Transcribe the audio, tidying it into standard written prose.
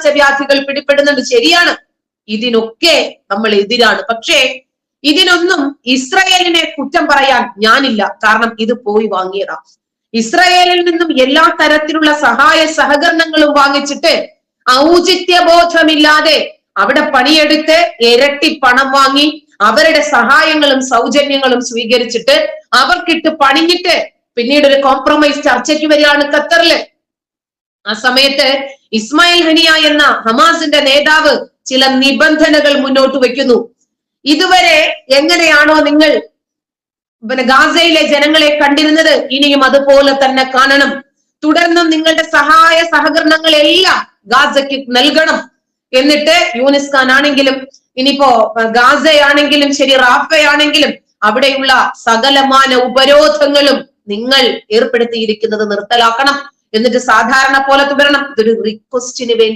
പകർച്ചവ്യാധികൾ പിടിപെടുന്നുണ്ട്, ശരിയാണ്. ഇതിനൊക്കെ നമ്മൾ എതിരാണ്. പക്ഷേ ഇതിനൊന്നും ഇസ്രയേലിനെ കുറ്റം പറയാൻ ഞാനില്ല. കാരണം ഇത് പോയി വാങ്ങിയതാ. ഇസ്രയേലിൽ നിന്നും എല്ലാ തരത്തിലുള്ള സഹായ സഹകരണങ്ങളും വാങ്ങിച്ചിട്ട് ഔചിത്യബോധമില്ലാതെ അവിടെ പണിയെടുത്ത് ഇരട്ടി പണം വാങ്ങി അവരുടെ സഹായങ്ങളും സൗജന്യങ്ങളും സ്വീകരിച്ചിട്ട് അവർക്കിട്ട് പണിഞ്ഞിട്ട് പിന്നീട് ഒരു കോംപ്രമൈസ് ചർച്ചയ്ക്ക് വരികയാണ് ഖത്തറില്. ആ സമയത്ത് ഇസ്മായിൽ ഹനിയ എന്ന ഹമാസിന്റെ നേതാവ് ചില നിബന്ധനകൾ മുന്നോട്ട് വെക്കുന്നു. ഇതുവരെ എങ്ങനെയാണോ നിങ്ങൾ ഗാസയിലെ ജനങ്ങളെ കണ്ടിരുന്നത്, ഇനിയും അതുപോലെ തന്നെ കാണണം. തുടർന്നും നിങ്ങളുടെ സഹായ സഹകരണങ്ങളെല്ലാം ഗാസയ്ക്ക് നൽകണം. എന്നിട്ട് യൂനിസ് ഖാൻ ആണെങ്കിലും ഇനിയിപ്പോ ഗാസയാണെങ്കിലും ശരി, റാഫയാണെങ്കിലും അവിടെയുള്ള സകലമാന ഉപരോധങ്ങളും നിങ്ങൾ ഏർപ്പെടുത്തിയിരിക്കുന്നത് നിർത്തലാക്കണം. എന്നിട്ട് സാധാരണ പോലെ തുടരണം. ഇതൊരു റിക്വസ്റ്റിന് വേണ്ടി